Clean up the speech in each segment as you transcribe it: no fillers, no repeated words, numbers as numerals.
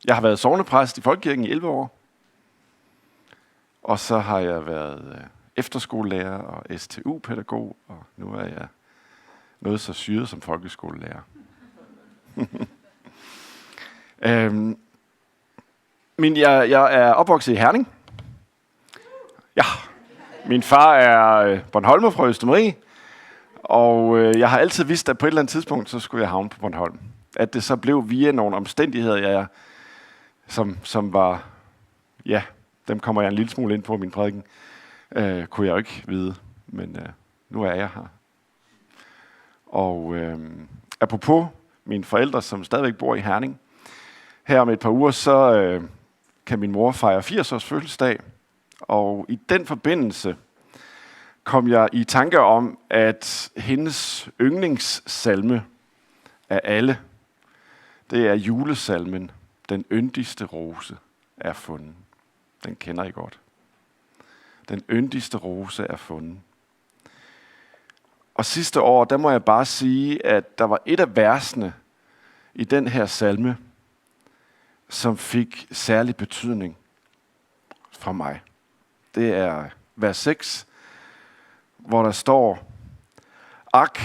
Jeg har været sognepræst i Folkekirken i 11 år. Og så har jeg været efterskolelærer og STU-pædagog, og nu er jeg noget så syret som folkeskolelærer. Jeg er opvokset i Herning. Ja, min far er bornholmer fra Østermarie, og jeg har altid vidst, at på et eller andet tidspunkt, så skulle jeg havne på Bornholm. At det så blev via nogle omstændigheder, som var, ja, dem kommer jeg en lille smule ind på min prædiken, kunne jeg jo ikke vide, men nu er jeg her. Og apropos mine forældre, som stadigvæk bor i Herning, her om et par uger, så kan min mor fejre 80 års fødselsdag, og i den forbindelse kom jeg i tanke om, at hendes yndlingssalme af alle, det er julesalmen, Den yndigste rose er fundet. Den kender I godt. Den yndigste rose er fundet. Og sidste år, der må jeg bare sige, at der var et af versene i den her salme, som fik særlig betydning for mig. Det er vers 6, hvor der står: Ak,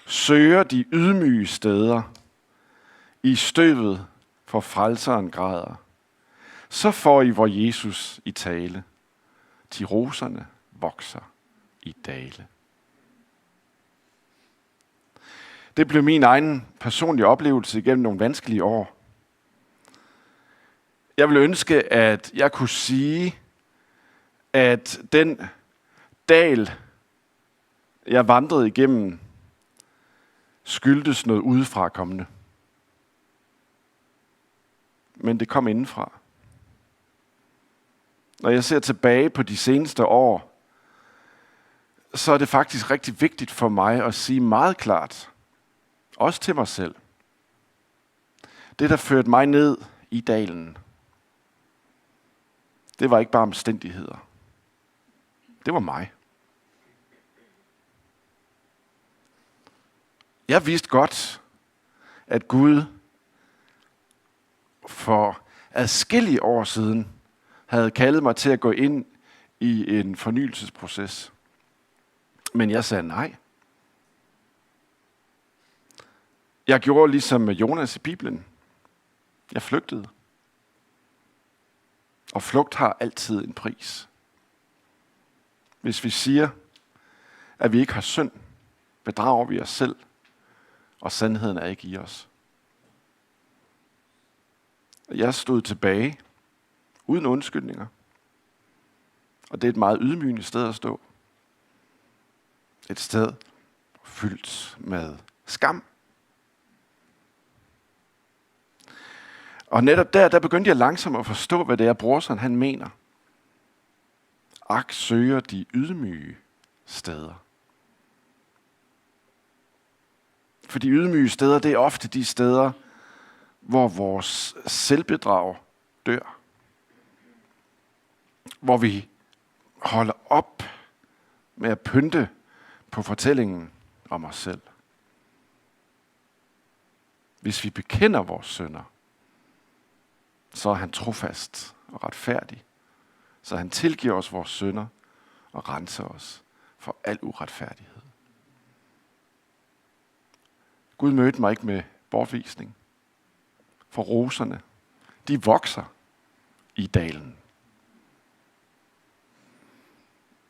søger de ydmyge steder, i støvet for frelseren græder. Så får I vor Jesus i tale, de roserne vokser i dale. Det blev min egen personlige oplevelse igennem nogle vanskelige år. Jeg ville ønske, at jeg kunne sige, at den dal, jeg vandrede igennem, skyldtes noget udefra kommende. Men det kom indenfra. Når jeg ser tilbage på de seneste år, så er det faktisk rigtig vigtigt for mig at sige meget klart, også til mig selv, det der førte mig ned i dalen, det var ikke bare omstændigheder. Det var mig. Jeg vidste godt, at Gud for adskillige år siden havde kaldet mig til at gå ind i en fornyelsesproces. Men jeg sagde nej. Jeg gjorde ligesom Jonas i Bibelen. Jeg flygtede. Og flugt har altid en pris. Hvis vi siger, at vi ikke har synd, bedrager vi os selv, og sandheden er ikke i os. Jeg stod tilbage, uden undskyldninger. Og det er et meget ydmygende sted at stå. Et sted fyldt med skam. Og netop der begyndte jeg langsomt at forstå, hvad det er, brorson han mener. Ak, søger de ydmyge steder. For de ydmyge steder, det er ofte de steder, hvor vores selvbedrag dør. Hvor vi holder op med at pynte på fortællingen om os selv. Hvis vi bekender vores synder, så er han trofast og retfærdig, så han tilgiver os vores synder og renser os for al uretfærdighed. Gud mødte mig ikke med bortvisning, for roserne, de vokser i dalen.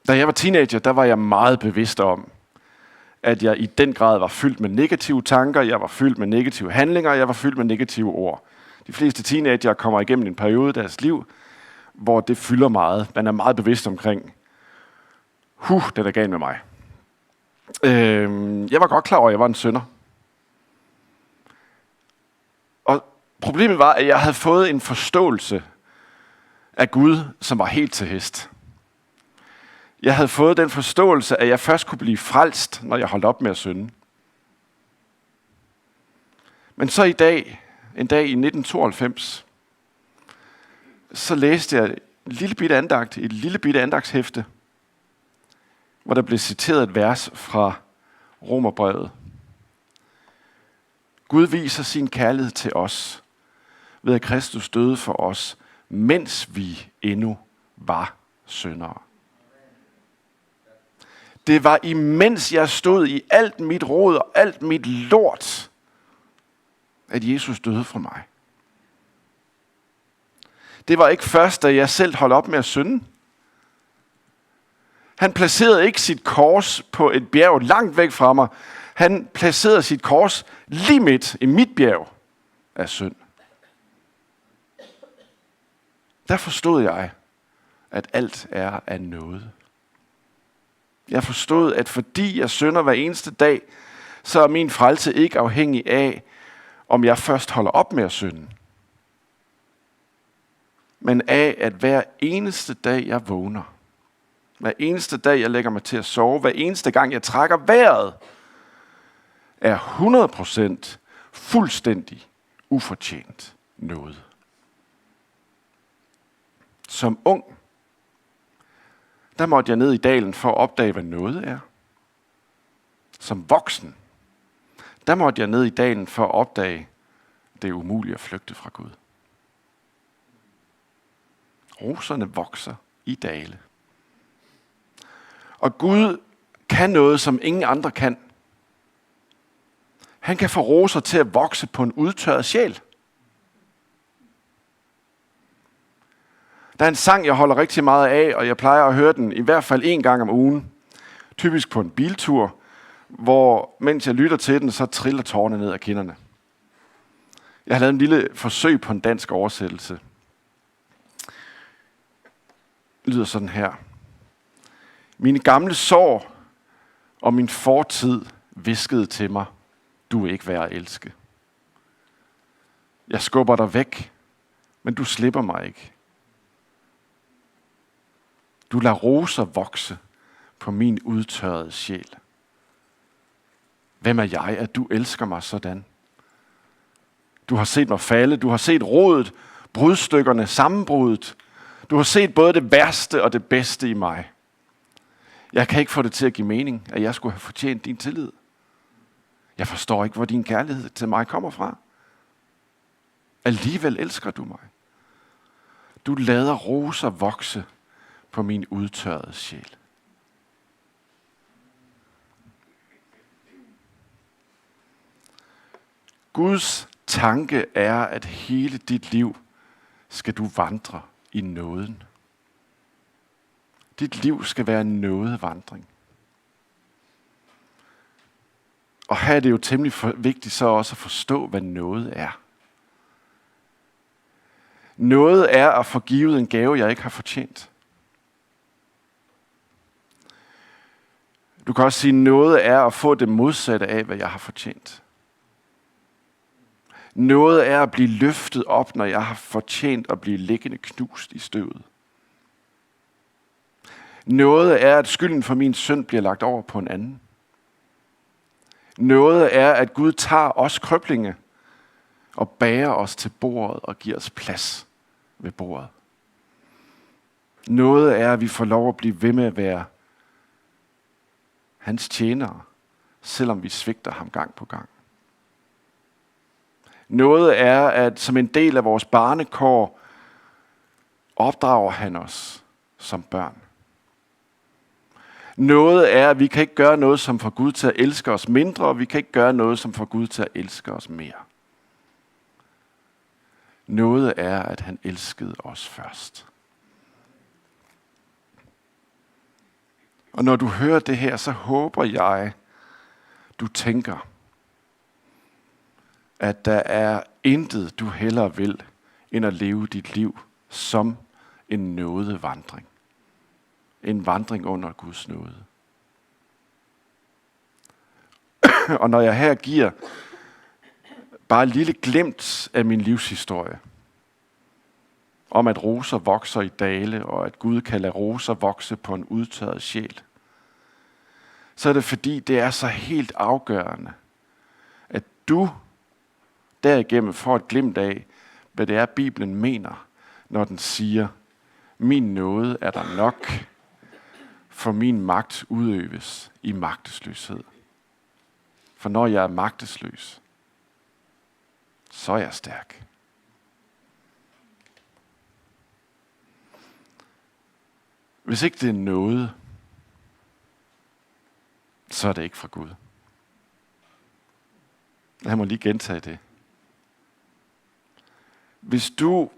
Da jeg var teenager, der var jeg meget bevidst om, at jeg i den grad var fyldt med negative tanker, jeg var fyldt med negative handlinger, jeg var fyldt med negative ord. De fleste teenager kommer igennem en periode i deres liv, hvor det fylder meget. Man er meget bevidst omkring, det er galt med mig. Jeg var godt klar over, at jeg var en synder. Og problemet var, at jeg havde fået en forståelse af Gud, som var helt til hest. Jeg havde fået den forståelse, at jeg først kunne blive frelst, når jeg holdt op med at synde. Men så en dag i 1992, så læste jeg en lille bitte andagt, et lille bitte andagtshæfte, hvor der blev citeret et vers fra Romerbrevet. Gud viser sin kærlighed til os, ved at Kristus døde for os, mens vi endnu var syndere. Det var imens jeg stod i alt mit rod og alt mit lort, at Jesus døde for mig. Det var ikke først, da jeg selv holdt op med at synde. Han placerede ikke sit kors på et bjerg langt væk fra mig. Han placerede sit kors lige midt i mit bjerg af synd. Der forstod jeg, at alt er af nåde. Jeg forstod, at fordi jeg synder hver eneste dag, så er min frelse ikke afhængig af, om jeg først holder op med at synde. Men af, at hver eneste dag jeg vågner, hver eneste dag jeg lægger mig til at sove, hver eneste gang jeg trækker vejret, er 100% fuldstændig ufortjent nåde. Som ung, der måtte jeg ned i dalen for at opdage, hvad nåde er. Som voksen, der måtte jeg ned i dalen for at opdage, det er umuligt at flygte fra Gud. Roserne vokser i dale. Og Gud kan noget, som ingen andre kan. Han kan få roser til at vokse på en udtørret sjæl. Der er en sang, jeg holder rigtig meget af, og jeg plejer at høre den i hvert fald 1 gang om ugen. Typisk på en biltur, hvor mens jeg lytter til den, så triller tårerne ned ad kinderne. Jeg har lavet en lille forsøg på en dansk oversættelse. Det lyder sådan her. Mine gamle sår og min fortid viskede til mig, du er ikke værd at elske. Jeg skubber dig væk, men du slipper mig ikke. Du lader roser vokse på min udtørrede sjæl. Hvem er jeg, at du elsker mig sådan? Du har set mig falde, du har set rodet, brudstykkerne, sammenbruddet. Du har set både det værste og det bedste i mig. Jeg kan ikke få det til at give mening, at jeg skulle have fortjent din tillid. Jeg forstår ikke, hvor din kærlighed til mig kommer fra. Alligevel elsker du mig. Du lader roser vokse på min udtørrede sjæl. Guds tanke er, at hele dit liv skal du vandre i nåden. Dit liv skal være en nådevandring. Og her er det jo temmelig vigtigt så også at forstå, hvad nåde er. Nåde er at få givet en gave, jeg ikke har fortjent. Du kan også sige, at nåde er at få det modsatte af, hvad jeg har fortjent. Nåde er at blive løftet op, når jeg har fortjent at blive liggende knust i støvet. Nåde er, at skylden for min synd bliver lagt over på en anden. Nåde er, at Gud tager os krøblinge og bærer os til bordet og giver os plads ved bordet. Nåde er, at vi får lov at blive ved med at være hans tjenere, selvom vi svigter ham gang på gang. Nåde er, at som en del af vores barnekår opdrager han os som børn. Nåde er, at vi kan ikke gøre noget, som får Gud til at elske os mindre, og vi kan ikke gøre noget, som får Gud til at elske os mere. Nåde er, at han elskede os først. Og når du hører det her, så håber jeg, du tænker, at der er intet, du hellere vil, end at leve dit liv som en nådevandring. En vandring under Guds nåde. Og når jeg her giver bare et lille glimt af min livshistorie, om at roser vokser i dale, og at Gud kan lade roser vokse på en udtørret sjæl, så er det fordi, det er så helt afgørende, at du derigennem får et glimt af, hvad det er, Bibelen mener, når den siger, min nåde er der nok, for min magt udøves i magtesløshed. For når jeg er magtesløs, så er jeg stærk. Hvis ikke det er noget, så er det ikke fra Gud. Jeg må lige gentage det. Hvis du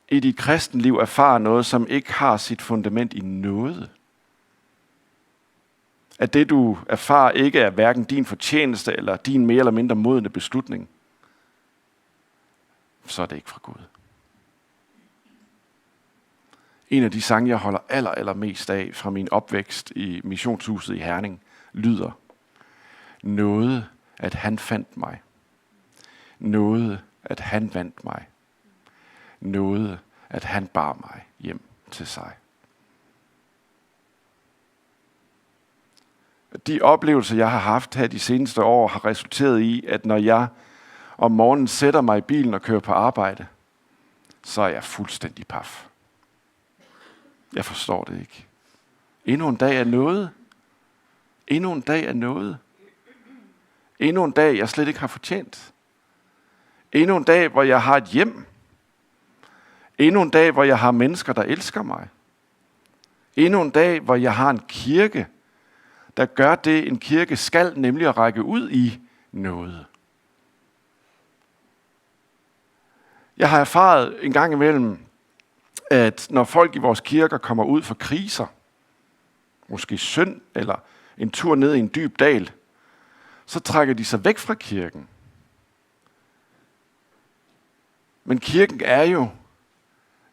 i dit kristenliv erfarer noget, som ikke har sit fundament i noget, at det du erfarer ikke er hverken din fortjeneste eller din mere eller mindre modne beslutning, så er det ikke fra Gud. En af de sange, jeg holder allermest af fra min opvækst i missionshuset i Herning, lyder: Nåde, at han fandt mig. Nåde, at han vandt mig. Nåde, at han bar mig hjem til sig. De oplevelser, jeg har haft her de seneste år, har resulteret i, at når jeg om morgenen sætter mig i bilen og kører på arbejde, så er jeg fuldstændig paf. Jeg forstår det ikke. Endnu en dag er noget. Endnu en dag er noget. Endnu en dag, jeg slet ikke har fortjent. Endnu en dag, hvor jeg har et hjem. Endnu en dag, hvor jeg har mennesker, der elsker mig. Endnu en dag, hvor jeg har en kirke, der gør det, en kirke skal, nemlig at række ud i noget. Jeg har erfaret en gang imellem, at når folk i vores kirker kommer ud for kriser, måske synd eller en tur ned i en dyb dal, så trækker de sig væk fra kirken. Men kirken er jo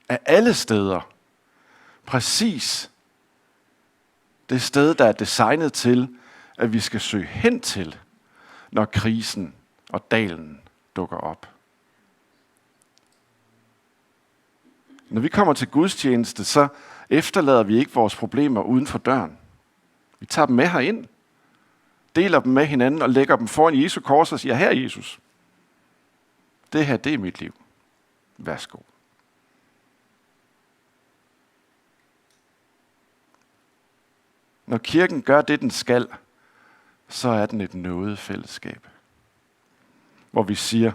af alle steder præcis det sted, der er designet til, at vi skal søge hen til, når krisen og dalen dukker op. Når vi kommer til gudstjeneste, så efterlader vi ikke vores problemer uden for døren. Vi tager dem med herind, deler dem med hinanden og lægger dem foran Jesu kors og siger: Her Jesus, det her, det er mit liv. Værsgo. Når kirken gør det, den skal, så er den et nådefællesskab, hvor vi siger: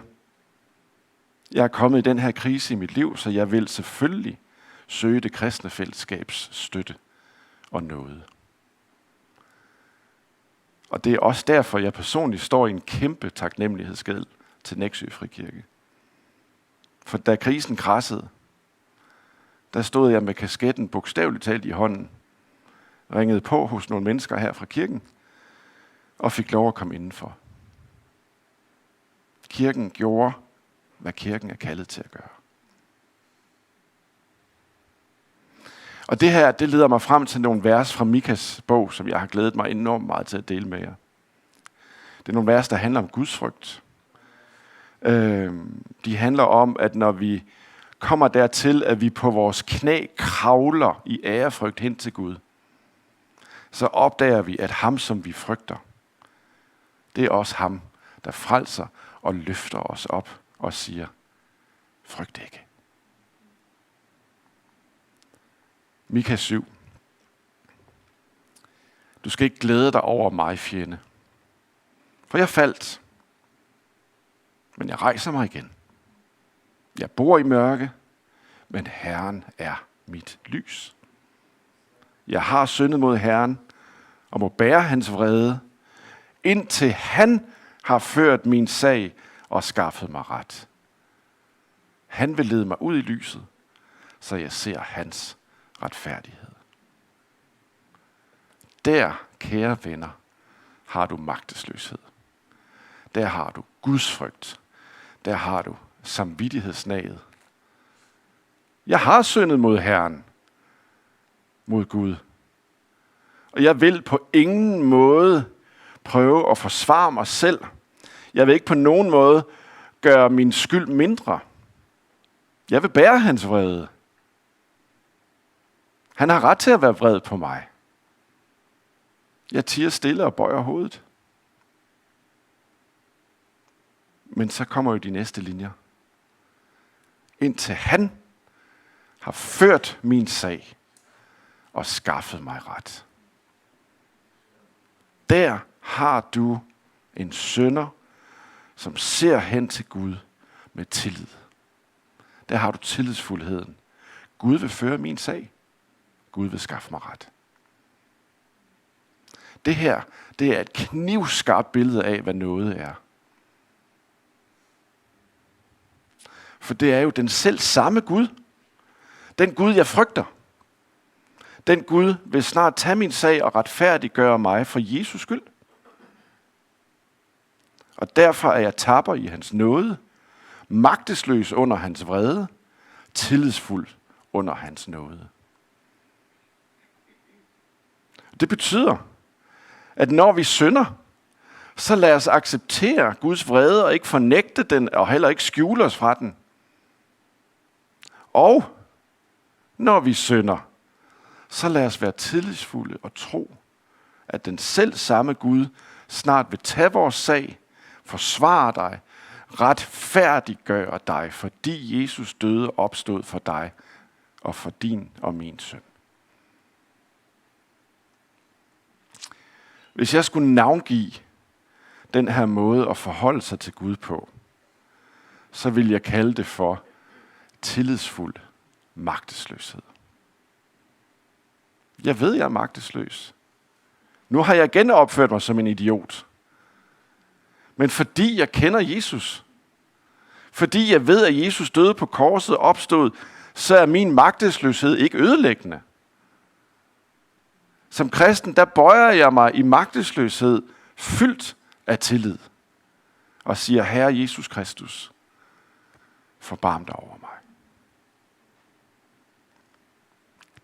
Jeg er kommet i den her krise i mit liv, så jeg vil selvfølgelig søge det kristne fællesskabs støtte og nåde. Og det er også derfor, jeg personligt står i en kæmpe taknemmelighedsgæld til Nexø Frikirke. For da krisen krassede, der stod jeg med kasketten bogstaveligt talt i hånden, ringede på hos nogle mennesker her fra kirken, og fik lov at komme indenfor. Kirken gjorde, hvad kirken er kaldet til at gøre. Og det her, det leder mig frem til nogle vers fra Mikas bog, som jeg har glædet mig enormt meget til at dele med jer. Det er nogle vers, der handler om Guds frygt. De handler om, at når vi kommer dertil, at vi på vores knæ kravler i ærefrygt hen til Gud, så opdager vi, at ham, som vi frygter, det er også ham, der frelser og løfter os op og siger: Frygt ikke. Mika 7. Du skal ikke glæde dig over mig, fjende. For jeg faldt, men jeg rejser mig igen. Jeg bor i mørke, men Herren er mit lys. Jeg har syndet mod Herren og må bære hans vrede, indtil han har ført min sag og skaffet mig ret. Han vil lede mig ud i lyset, så jeg ser hans retfærdighed. Der, kære venner, har du magtesløshed. Der har du Guds frygt. Der har du samvittighedsnaget. Jeg har syndet mod Herren, mod Gud. Og jeg vil på ingen måde prøve at forsvare mig selv. Jeg vil ikke på nogen måde gøre min skyld mindre. Jeg vil bære hans vrede. Han har ret til at være vred på mig. Jeg tier stille og bøjer hovedet. Men så kommer jo de næste linjer. Indtil han har ført min sag og skaffet mig ret. Der har du en synder, som ser hen til Gud med tillid. Der har du tillidsfuldheden. Gud vil føre min sag. Gud vil skaffe mig ret. Det her, det er et knivskarpt billede af, hvad nåde er. For det er jo den selv samme Gud. Den Gud, jeg frygter. Den Gud vil snart tage min sag og retfærdiggøre mig for Jesus skyld. Og derfor er jeg tapper i hans nåde, magtesløs under hans vrede, tillidsfuld under hans nåde. Det betyder, at når vi synder, så lad os acceptere Guds vrede og ikke fornægte den og heller ikke skjule os fra den. Og når vi synder, så lad os være tillidsfulde og tro, at den selv samme Gud snart vil tage vores sag, forsvare dig, retfærdiggøre dig, fordi Jesus døde og opstod for dig og for din og min synd. Hvis jeg skulle navngive den her måde at forholde sig til Gud på, så vil jeg kalde det for tillidsfuld magtesløshed. Jeg ved, jeg er magtesløs. Nu har jeg igen opført mig som en idiot. Men fordi jeg kender Jesus, fordi jeg ved, at Jesus døde på korset og opstod, så er min magtesløshed ikke ødelæggende. Som kristen, der bøjer jeg mig i magtesløshed, fyldt af tillid, og siger, Herre Jesus Kristus, forbarm dig over mig.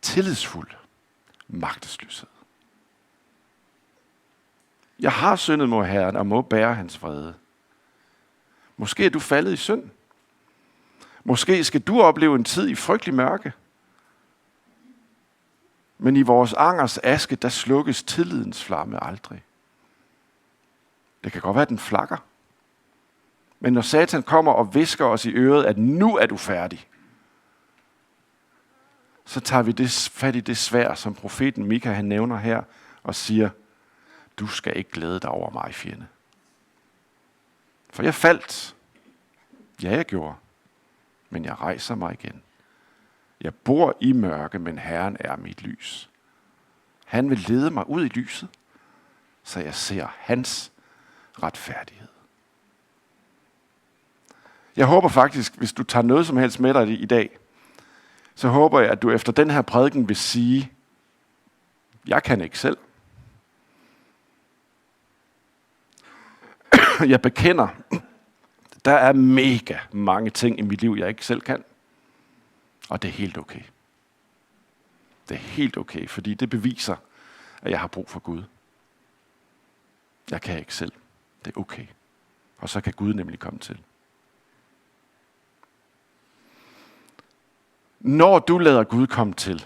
Tillidsfuld magtesløshed. Jeg har syndet mod Herren og må bære hans vrede. Måske er du faldet i synd. Måske skal du opleve en tid i frygtelig mørke. Men i vores angers aske, der slukkes tillidens flamme aldrig. Det kan godt være, at den flakker. Men når Satan kommer og hvisker os i øret, at nu er du færdig, så tager vi fat i det sværd, som profeten Mika han nævner her, og siger, du skal ikke glæde dig over mig, fjende. For jeg faldt. Ja, jeg gjorde. Men jeg rejser mig igen. Jeg bor i mørke, men Herren er mit lys. Han vil lede mig ud i lyset, så jeg ser hans retfærdighed. Jeg håber faktisk, hvis du tager noget som helst med dig i dag, så håber jeg, at du efter den her prædiken vil sige, jeg kan ikke selv. Jeg bekender, der er mega mange ting i mit liv, jeg ikke selv kan. Og det er helt okay. Det er helt okay, fordi det beviser, at jeg har brug for Gud. Jeg kan ikke selv. Det er okay. Og så kan Gud nemlig komme til. Når du lader Gud komme til,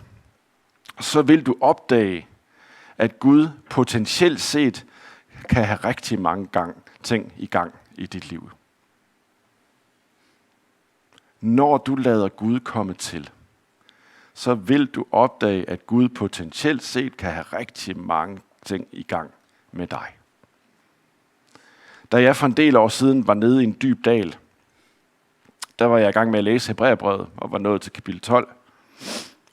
så vil du opdage, at Gud potentielt set kan have rigtig mange ting i gang i dit liv. Når du lader Gud komme til, så vil du opdage, at Gud potentielt set kan have rigtig mange ting i gang med dig. Da jeg for en del år siden var nede i en dyb dal, der var jeg i gang med at læse Hebræerbrevet og var nået til kapitel 12.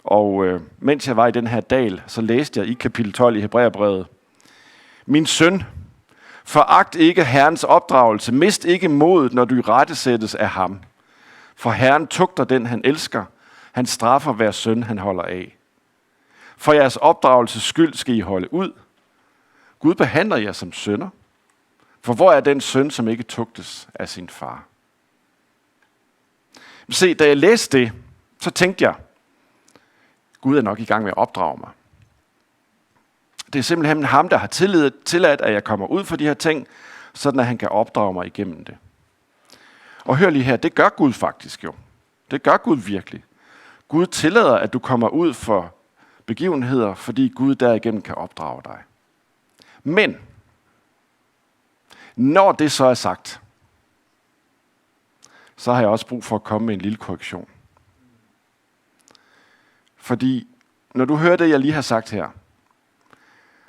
Og mens jeg var i den her dal, så læste jeg i kapitel 12 i Hebræerbrevet: Min søn, foragt ikke Herrens opdragelse, mist ikke modet, når du irettesættes af ham. For Herren tugter den, han elsker. Han straffer hver søn, han holder af. For jeres opdragelses skyld skal I holde ud. Gud behandler jer som sønner. For hvor er den søn, som ikke tugtes af sin far? Se, da jeg læste det, så tænkte jeg, Gud er nok i gang med at opdrage mig. Det er simpelthen ham, der har tilladt, at jeg kommer ud for de her ting, sådan at han kan opdrage mig igennem det. Og hør lige her, det gør Gud faktisk jo. Det gør Gud virkelig. Gud tillader, at du kommer ud for begivenheder, fordi Gud derigennem kan opdrage dig. Men, når det så er sagt, så har jeg også brug for at komme med en lille korrektion. Fordi, når du hører det, jeg lige har sagt her,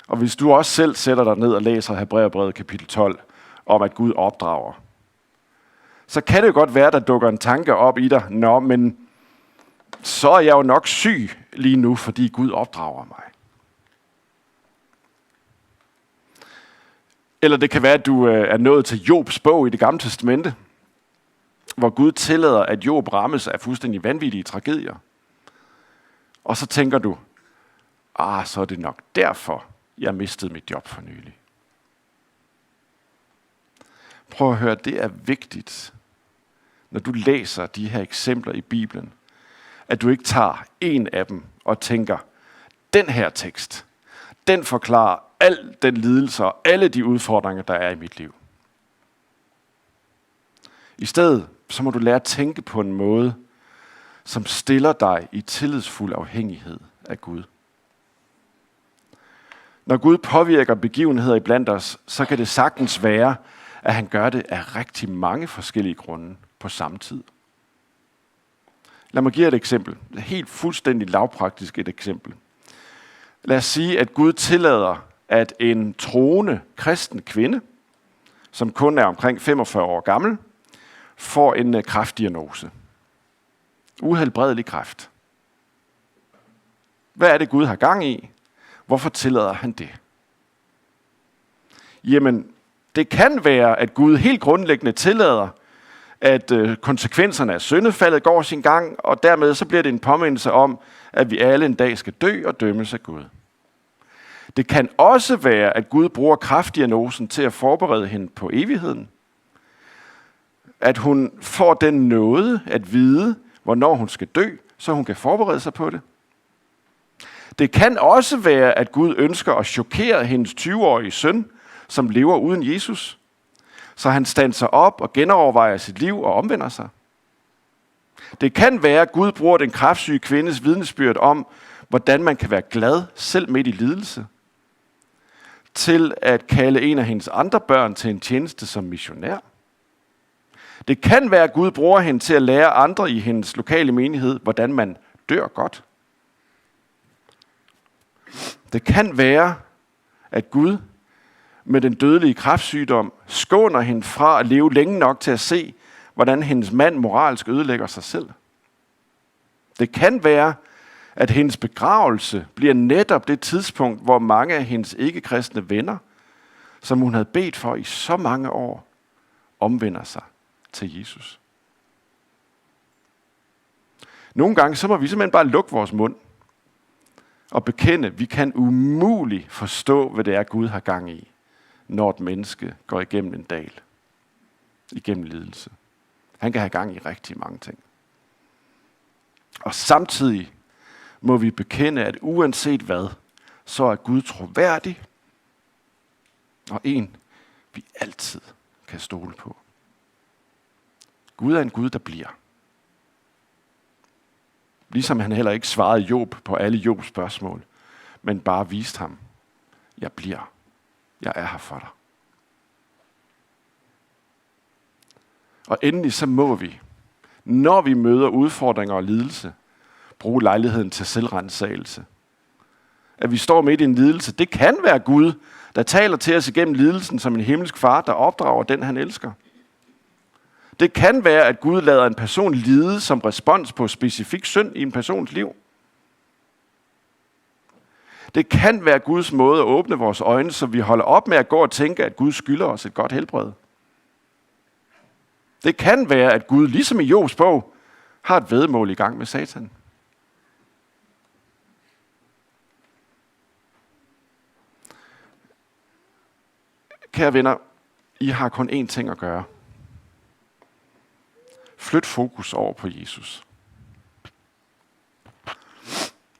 og hvis du også selv sætter dig ned og læser Hebræerbrevet kapitel 12, om at Gud opdrager, så kan det jo godt være, der dukker en tanke op i dig. Nå, men så er jeg jo nok syg lige nu, fordi Gud opdrager mig. Eller det kan være, at du er nået til Jobs bog i Det Gamle Testamente, hvor Gud tillader, at Job rammes af fuldstændig vanvittige tragedier. Og så tænker du, så er det nok derfor, jeg mistede mit job for nylig. Prøv at høre, det er vigtigt, når du læser de her eksempler i Bibelen, at du ikke tager en af dem og tænker, den her tekst, den forklarer al den lidelse og alle de udfordringer, der er i mit liv. I stedet så må du lære at tænke på en måde, som stiller dig i tillidsfuld afhængighed af Gud. Når Gud påvirker begivenheder iblandt os, så kan det sagtens være, at han gør det af rigtig mange forskellige grunde på samme tid. Lad mig give et eksempel. Et helt fuldstændig lavpraktisk et eksempel. Lad os sige, at Gud tillader, at en troende kristen kvinde, som kun er omkring 45 år gammel, får en kræftdiagnose. Uhelbredelig kræft. Hvad er det, Gud har gang i? Hvorfor tillader han det? Jamen, det kan være, at Gud helt grundlæggende tillader, at konsekvenserne af syndefaldet går sin gang, og dermed så bliver det en påmindelse om, at vi alle en dag skal dø og dømmes af Gud. Det kan også være, at Gud bruger kræftdiagnosen til at forberede hende på evigheden. At hun får den nåde at vide, hvornår hun skal dø, så hun kan forberede sig på det. Det kan også være, at Gud ønsker at chokere hendes 20-årige søn, som lever uden Jesus, så han standser op og genovervejer sit liv og omvender sig. Det kan være, at Gud bruger den kræftsyge kvindes vidnesbyrd om, hvordan man kan være glad selv midt i lidelse, til at kalde en af hendes andre børn til en tjeneste som missionær. Det kan være, at Gud bruger hende til at lære andre i hendes lokale menighed, hvordan man dør godt. Det kan være, at Gud med den dødelige kræftsygdom skåner hende fra at leve længe nok til at se, hvordan hendes mand moralsk ødelægger sig selv. Det kan være, at hendes begravelse bliver netop det tidspunkt, hvor mange af hendes ikke-kristne venner, som hun havde bedt for i så mange år, omvender sig til Jesus. Nogle gange så må vi simpelthen bare lukke vores mund og bekende, at vi kan umuligt forstå, hvad det er, Gud har gang i, når et menneske går igennem en dal, igennem lidelse. Han kan have gang i rigtig mange ting. Og samtidig må vi bekende, at uanset hvad, så er Gud troværdig, og en, vi altid kan stole på. Gud er en Gud, der bliver. Ligesom han heller ikke svarede Job på alle Jobs spørgsmål, men bare viste ham, jeg bliver. Jeg er her for dig. Og endelig så må vi, når vi møder udfordringer og lidelse, bruge lejligheden til selvrensagelse. At vi står midt i en lidelse, det kan være Gud, der taler til os igennem lidelsen som en himmelsk far, der opdrager den, han elsker. Det kan være, at Gud lader en person lide som respons på specifik synd i en persons liv. Det kan være Guds måde at åbne vores øjne, så vi holder op med at gå og tænke, at Gud skylder os et godt helbred. Det kan være, at Gud, ligesom i Jobs bog, har et væddemål i gang med Satan. Kære venner, I har kun én ting at gøre. Flyt fokus over på Jesus.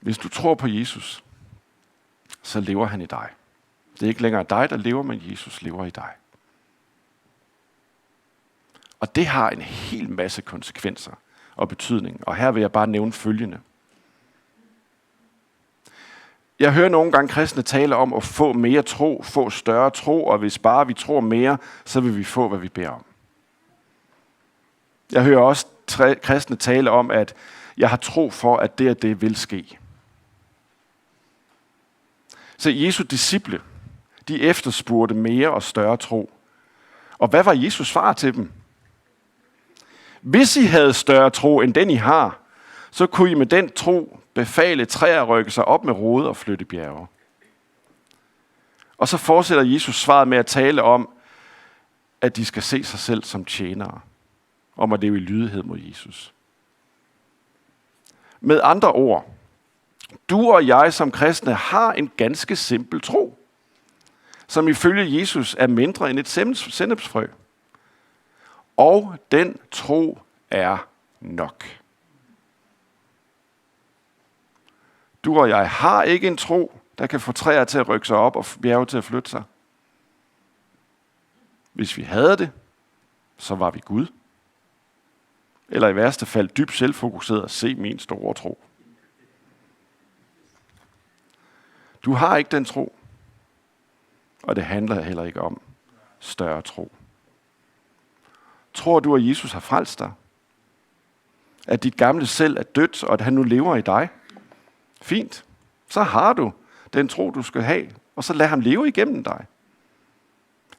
Hvis du tror på Jesus, så lever han i dig. Det er ikke længere dig, der lever, men Jesus lever i dig. Og det har en hel masse konsekvenser og betydning. Og her vil jeg bare nævne følgende. Jeg hører nogle gange kristne tale om at få mere tro, få større tro, og hvis bare vi tror mere, så vil vi få, hvad vi beder om. Jeg hører også kristne tale om, at jeg har tro for, at det og det vil ske. Så Jesu disciple, de efterspurgte mere og større tro. Og hvad var Jesus svar til dem? Hvis I havde større tro, end den I har, så kunne I med den tro befale træer at rykke sig op med rode og flytte bjerge. Og så fortsætter Jesus svaret med at tale om, at de skal se sig selv som tjenere, om at leve i lydighed mod Jesus. Med andre ord, du og jeg som kristne har en ganske simpel tro, som ifølge Jesus er mindre end et sennepsfrø. Og den tro er nok. Du og jeg har ikke en tro, der kan få træer til at rykke sig op og bjerge til at flytte sig. Hvis vi havde det, så var vi Gud. Eller i værste fald dybt selvfokuseret og se min store tro. Du har ikke den tro, og det handler heller ikke om større tro. Tror du, at Jesus har frelst dig? At dit gamle selv er dødt, og at han nu lever i dig? Fint. Så har du den tro, du skal have, og så lad ham leve igennem dig.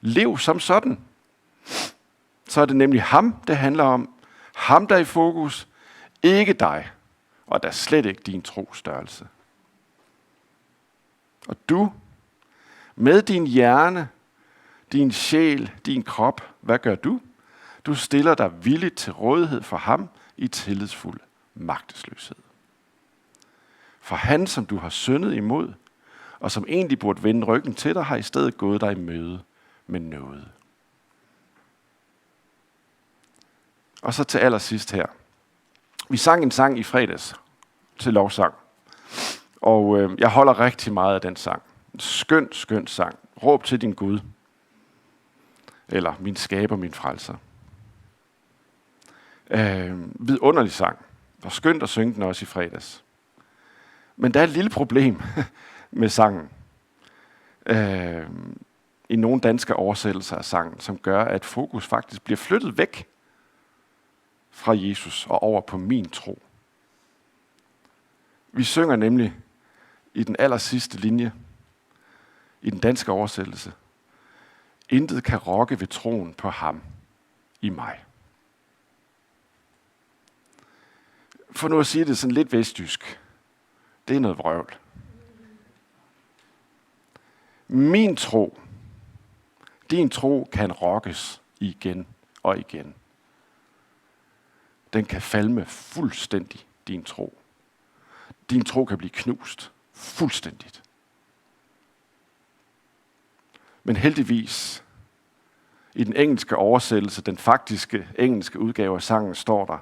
Lev som sådan. Så er det nemlig ham, det handler om. Ham, der er i fokus. Ikke dig. Og der er slet ikke din trosstørrelse. Og du, med din hjerne, din sjæl, din krop, hvad gør du? Du stiller dig villigt til rådighed for ham i tillidsfuld magtesløshed. For han, som du har syndet imod, og som egentlig burde vende ryggen til dig, har i stedet gået dig i møde med noget. Og så til allersidst her. Vi sang en sang i fredags til lovsang. Og jeg holder rigtig meget af den sang. En skøn sang. Råb til din Gud. Eller min skaber, min frelser. Vidunderlig sang. Og skønt at synge den også i fredags. Men der er et lille problem med sangen. I nogle danske oversættelser af sangen, som gør, at fokus faktisk bliver flyttet væk fra Jesus og over på min tro. Vi synger nemlig i den allersidste linje, i den danske oversættelse, intet kan rokke ved troen på ham i mig. For nu at sige det sådan lidt vestjysk, det er noget vrøvl. Min tro, din tro kan rokkes igen og igen. Den kan falme fuldstændig, din tro. Din tro kan blive knust fuldstændigt. Men heldigvis, i den engelske oversættelse, den faktiske engelske udgave af sangen, står der,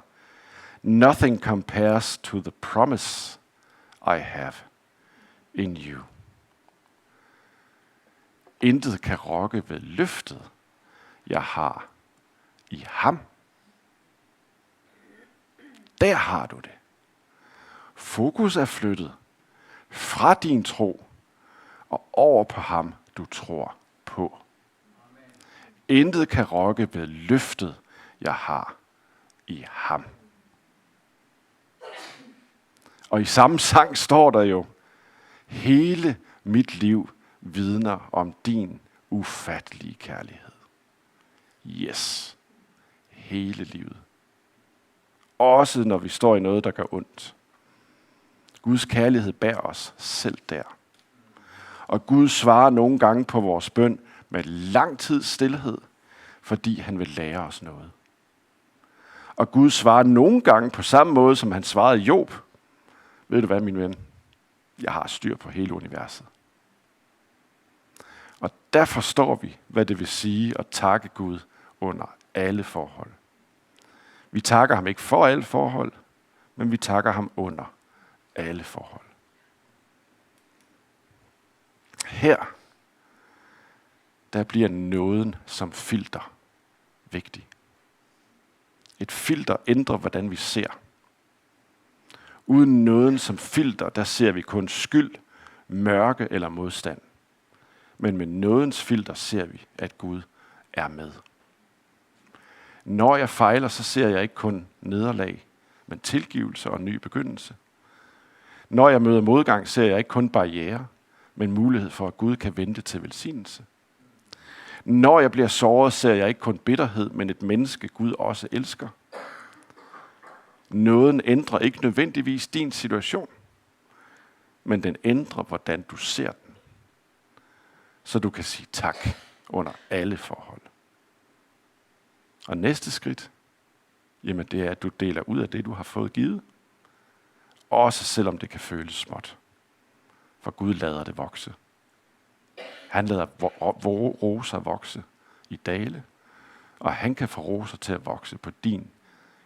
Nothing compares to the promise I have in you. Intet kan rokke ved løftet, jeg har i ham. Der har du det. Fokus er flyttet fra din tro og over på ham, du tror på. Intet kan rokke ved løftet, jeg har i ham. Og i samme sang står der jo, hele mit liv vidner om din ufattelige kærlighed. Yes. Hele livet. Også når vi står i noget, der gør ondt. Guds kærlighed bærer os selv der. Og Gud svarer nogle gange på vores bøn med lang tids stilhed, fordi han vil lære os noget. Og Gud svarer nogle gange på samme måde, som han svarede Job. Ved du hvad, min ven? Jeg har styr på hele universet. Og der forstår vi, hvad det vil sige at takke Gud under alle forhold. Vi takker ham ikke for alle forhold, men vi takker ham under alle forhold. Her, der bliver nåden som filter vigtig. Et filter ændrer, hvordan vi ser. Uden nåden som filter, der ser vi kun skyld, mørke eller modstand. Men med nådens filter ser vi, at Gud er med. Når jeg fejler, så ser jeg ikke kun nederlag, men tilgivelse og ny begyndelse. Når jeg møder modgang, ser jeg ikke kun barriere, men mulighed for, at Gud kan vente til velsignelse. Når jeg bliver såret, ser jeg ikke kun bitterhed, men et menneske, Gud også elsker. Nåden ændrer ikke nødvendigvis din situation, men den ændrer, hvordan du ser den. Så du kan sige tak under alle forhold. Og næste skridt, jamen det er, at du deler ud af det, du har fået givet. Også selvom det kan føles småt. For Gud lader det vokse. Han lader roser vokse i dale, og han kan få roser til at vokse på din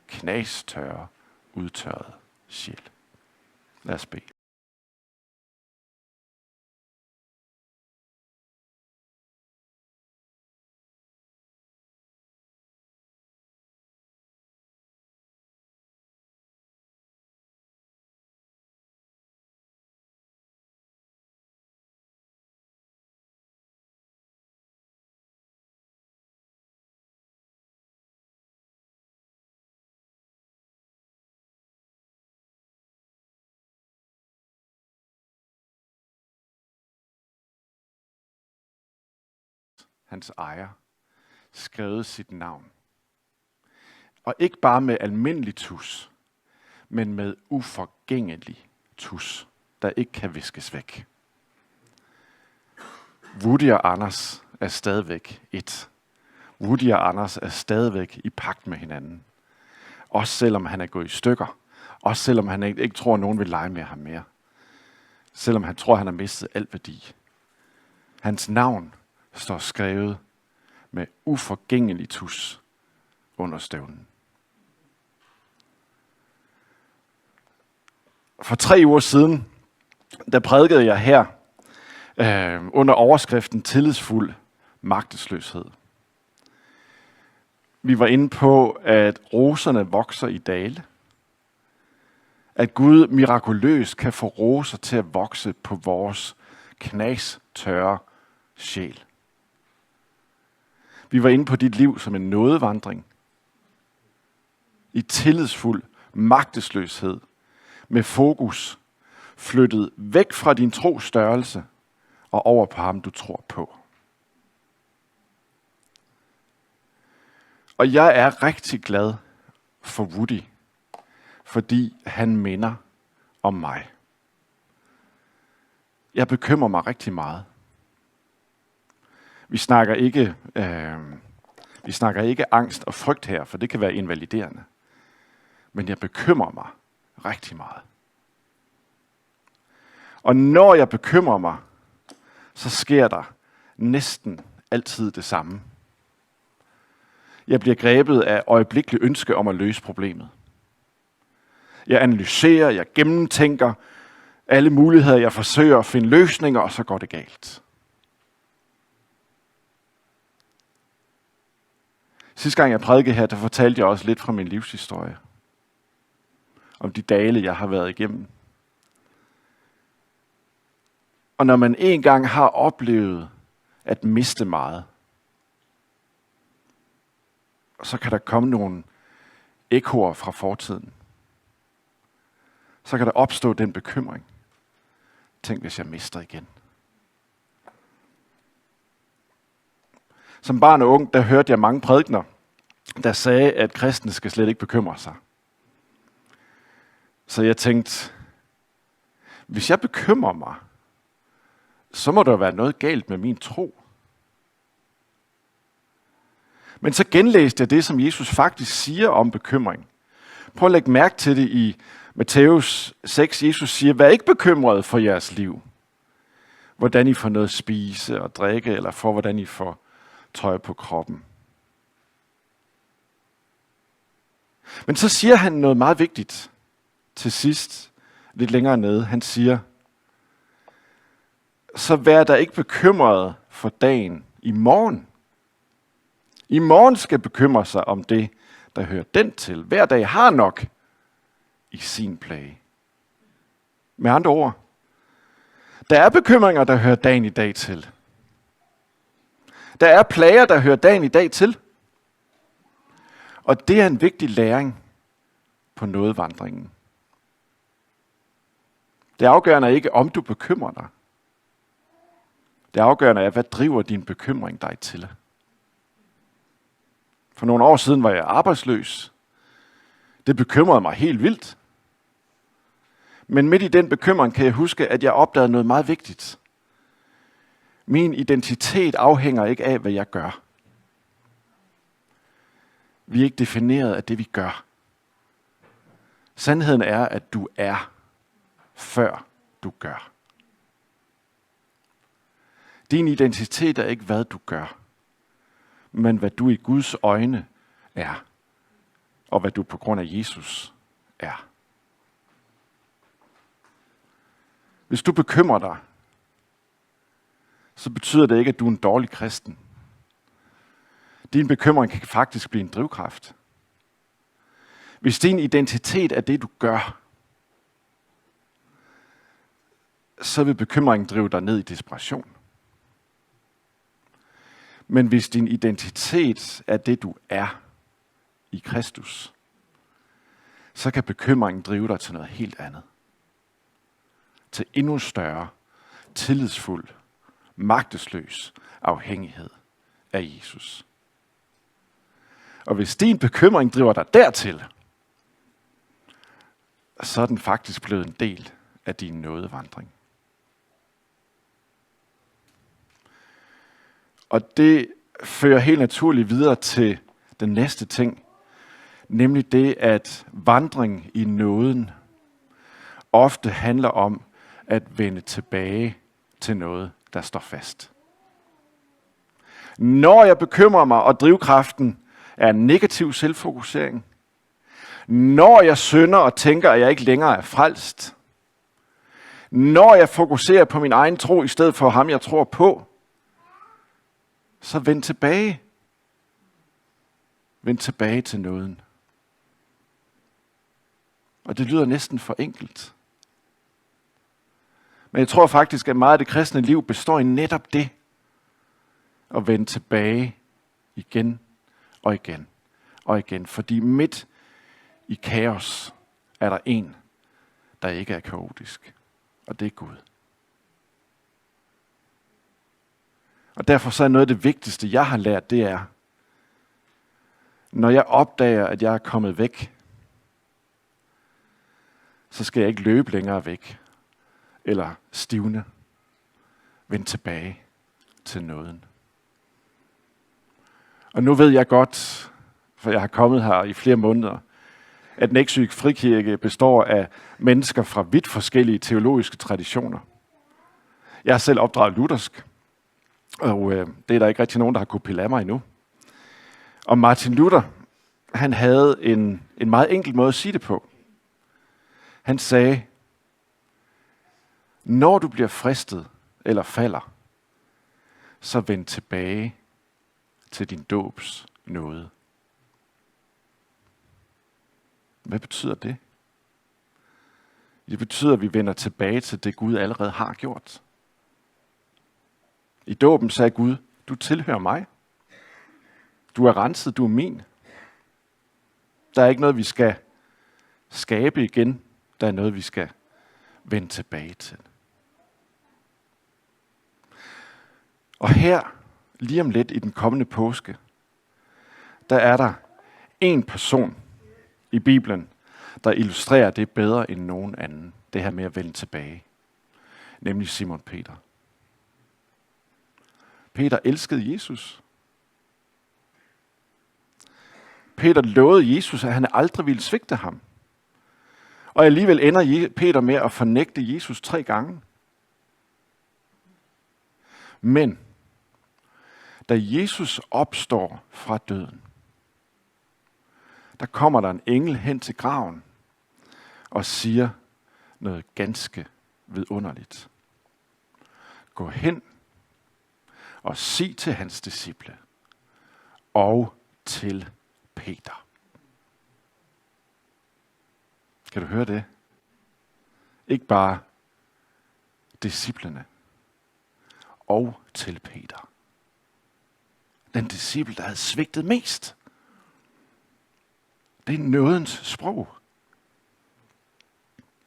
knastørre, udtørrede sjæl. Lad os bede. Hans ejer, skrevet sit navn. Og ikke bare med almindelig tus, men med uforgængelig tus, der ikke kan viskes væk. Woody og Anders er stadigvæk et. Woody og Anders er stadigvæk i pagt med hinanden. Også selvom han er gået i stykker. Også selvom han ikke tror, at nogen vil lege med ham mere. Selvom han tror, at han har mistet al værdi. Hans navn står skrevet med uforgængelig tus under støvlen. For 3 uger siden, der prædikede jeg her under overskriften tillidsfuld magtesløshed. Vi var inde på, at roserne vokser i dale. At Gud mirakuløst kan få roser til at vokse på vores knastørre sjæl. Vi var inde på dit liv som en nådevandring. I tillidsfuld magtesløshed. Med fokus flyttet væk fra din tros størrelse og over på ham, du tror på. Og jeg er rigtig glad for Woody, fordi han minder om mig. Jeg bekymrer mig rigtig meget. Vi snakker ikke angst og frygt her, for det kan være invaliderende. Men jeg bekymrer mig rigtig meget. Og når jeg bekymrer mig, så sker der næsten altid det samme. Jeg bliver grebet af øjeblikkelig ønske om at løse problemet. Jeg analyserer, jeg gennemtænker alle muligheder, jeg forsøger at finde løsninger, og så går det galt. Sidste gang jeg prædikede her, der fortalte jeg også lidt fra min livshistorie. Om de dale, jeg har været igennem. Og når man en gang har oplevet at miste meget, så kan der komme nogle ekkoer fra fortiden. Så kan der opstå den bekymring. Tænk, hvis jeg mister igen. Som barn og ung, der hørte jeg mange prædikener, der sagde, at kristne skal slet ikke bekymre sig. Så jeg tænkte, hvis jeg bekymrer mig, så må der være noget galt med min tro. Men så genlæste jeg det, som Jesus faktisk siger om bekymring. Prøv at lægge mærke til det i Matthæus 6. Jesus siger, vær ikke bekymret for jeres liv. Hvordan I får noget at spise og drikke, eller for hvordan I får tøj på kroppen. Men så siger han noget meget vigtigt til sidst, lidt længere nede. Han siger, så vær der ikke bekymret for dagen i morgen. I morgen skal bekymre sig om det, der hører den til. Hver dag har nok i sin plage. Med andre ord, der er bekymringer, der hører dagen i dag til. Der er plager, der hører dagen i dag til. Og det er en vigtig læring på nådevandringen. Det afgørende er ikke, om du bekymrer dig. Det afgørende er, hvad driver din bekymring dig til. For nogle år siden var jeg arbejdsløs. Det bekymrede mig helt vildt. Men midt i den bekymring kan jeg huske, at jeg opdagede noget meget vigtigt. Min identitet afhænger ikke af, hvad jeg gør. Vi er ikke defineret af det, vi gør. Sandheden er, at du er, før du gør. Din identitet er ikke, hvad du gør, men hvad du i Guds øjne er, og hvad du på grund af Jesus er. Hvis du bekymrer dig, så betyder det ikke, at du er en dårlig kristen. Din bekymring kan faktisk blive en drivkraft. Hvis din identitet er det, du gør, så vil bekymringen drive dig ned i desperation. Men hvis din identitet er det, du er i Kristus, så kan bekymringen drive dig til noget helt andet. Til endnu større, tillidsfuld, magtesløs afhængighed af Jesus. Og hvis din bekymring driver dig dertil, så er den faktisk blevet en del af din nådevandring. Og det fører helt naturligt videre til den næste ting, nemlig det, at vandring i nåden ofte handler om at vende tilbage til noget, der står fast. Når jeg bekymrer mig, og drivkraften er en negativ selvfokusering, når jeg synder og tænker, at jeg ikke længere er frelst, når jeg fokuserer på min egen tro i stedet for ham, jeg tror på, så vend tilbage. Vend tilbage til nåden. Og det lyder næsten for enkelt. Men jeg tror faktisk, at meget af det kristne liv består i netop det. At vende tilbage igen og igen og igen. Fordi midt i kaos er der en, der ikke er kaotisk. Og det er Gud. Og derfor så er noget af det vigtigste, jeg har lært, det er, når jeg opdager, at jeg er kommet væk, så skal jeg ikke løbe længere væk, eller stivne. Vend tilbage til nåden. Og nu ved jeg godt, for jeg har kommet her i flere måneder, at Nexø Frikirke består af mennesker fra vidt forskellige teologiske traditioner. Jeg er selv opdraget luthersk, og det er der ikke rigtig nogen, der har kunne pille af mig endnu. Og Martin Luther, han havde en meget enkel måde at sige det på. Han sagde, når du bliver fristet eller falder, så vend tilbage til din dåbs nåde. Hvad betyder det? Det betyder, at vi vender tilbage til det, Gud allerede har gjort. I dåben sagde Gud, du tilhører mig. Du er renset, du er min. Der er ikke noget, vi skal skabe igen. Der er noget, vi skal vende tilbage til. Og her, lige om lidt i den kommende påske, der er der en person i Bibelen, der illustrerer det bedre end nogen anden. Det her med at vende tilbage. Nemlig Simon Peter. Peter elskede Jesus. Peter lovede Jesus, at han aldrig ville svigte ham. Og alligevel ender Peter med at fornægte Jesus 3 gange. Men da Jesus opstår fra døden, der kommer der en engel hen til graven og siger noget ganske vidunderligt. Gå hen og sig til hans disciple og til Peter. Kan du høre det? Ikke bare disciplene og til Peter. Den disciple, der havde svigtet mest. Det er nådens sprog.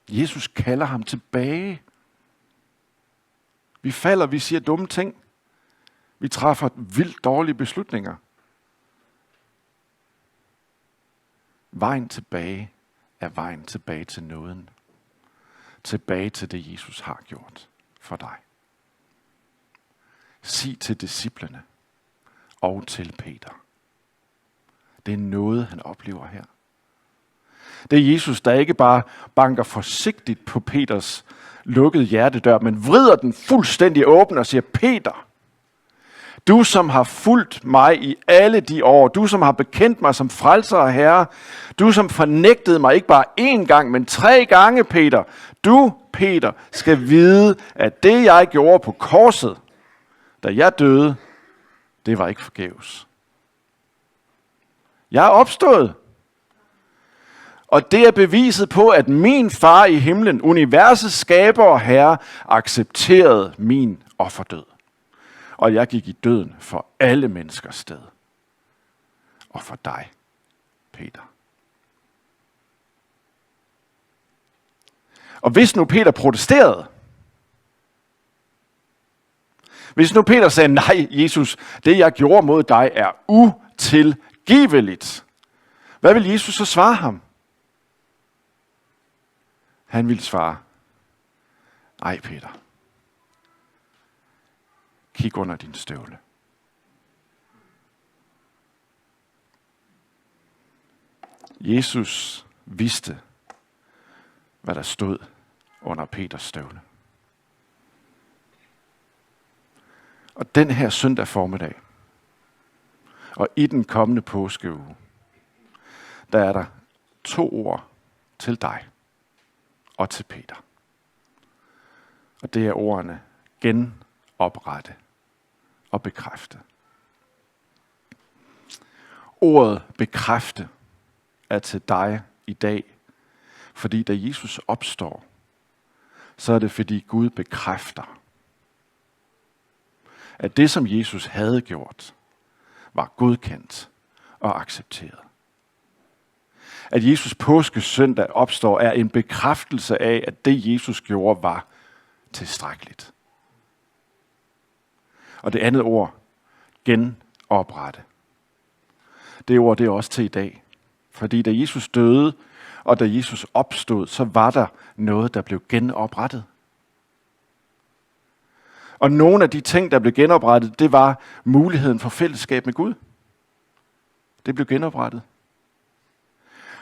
Jesus kalder ham tilbage. Vi falder, vi siger dumme ting. Vi træffer vildt dårlige beslutninger. Vejen tilbage er vejen tilbage til nåden. Tilbage til det, Jesus har gjort for dig. Sig til disciplene og til Peter. Det er noget, han oplever her. Det er Jesus, der ikke bare banker forsigtigt på Peters lukkede hjertedør, men vrider den fuldstændig åben og siger, Peter, du som har fulgt mig i alle de år, du som har bekendt mig som frelser og herre, du som fornægtede mig ikke bare én gang, men 3 gange, Peter. Du, Peter, skal vide, at det jeg gjorde på korset, da jeg døde, det var ikke forgæves. Jeg er opstået. Og det er beviset på, at min far i himlen, universets skaber og herre, accepterede min offerdød. Og jeg gik i døden for alle menneskers sted. Og for dig, Peter. Og hvis nu Peter protesterede, hvis nu Peter sagde, nej Jesus, det jeg gjorde mod dig er utilgiveligt, hvad vil Jesus så svare ham? Han ville svare, nej Peter, kig under din støvle. Jesus vidste, hvad der stod under Peters støvle. Og den her søndag formiddag, og i den kommende påskeuge, der er der 2 ord til dig og til Peter. Og det er ordene genoprette og bekræfte. Ordet bekræfte er til dig i dag, fordi da Jesus opstår, så er det fordi Gud bekræfter, at det som Jesus havde gjort, var godkendt og accepteret. At Jesus påskesøndag opstår er en bekræftelse af, at det Jesus gjorde var tilstrækkeligt. Og det andet ord, genoprette. Det ord det er også til i dag. Fordi da Jesus døde, og da Jesus opstod, så var der noget, der blev genoprettet. Og nogle af de ting, der blev genoprettet, det var muligheden for fællesskab med Gud. Det blev genoprettet.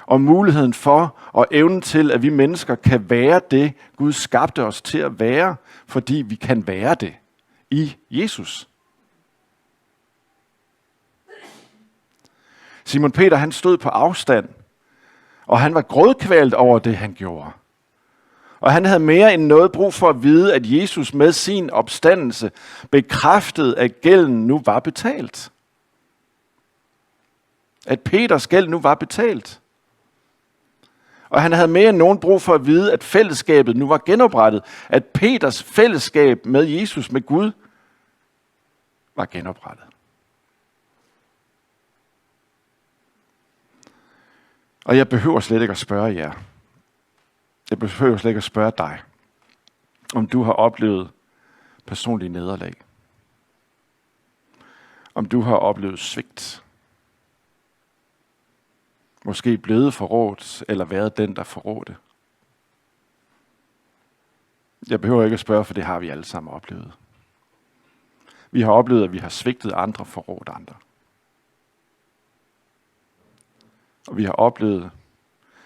Og muligheden for og evnen til, at vi mennesker kan være det, Gud skabte os til at være, fordi vi kan være det i Jesus. Simon Peter, han stod på afstand, og han var grådkvalt over det, han gjorde. Og han havde mere end noget brug for at vide, at Jesus med sin opstandelse bekræftede, at gælden nu var betalt. At Peters gæld nu var betalt. Og han havde mere end nogen brug for at vide, at fællesskabet nu var genoprettet. At Peters fællesskab med Jesus, med Gud, var genoprettet. Og jeg behøver slet ikke at spørge jer. Jeg behøver slet ikke at spørge dig, om du har oplevet personlige nederlag. Om du har oplevet svigt. Måske blevet forrådt, eller været den, der forrådte. Jeg behøver ikke at spørge, for det har vi alle sammen oplevet. Vi har oplevet, at vi har svigtet andre, forrådt andre. Og vi har oplevet,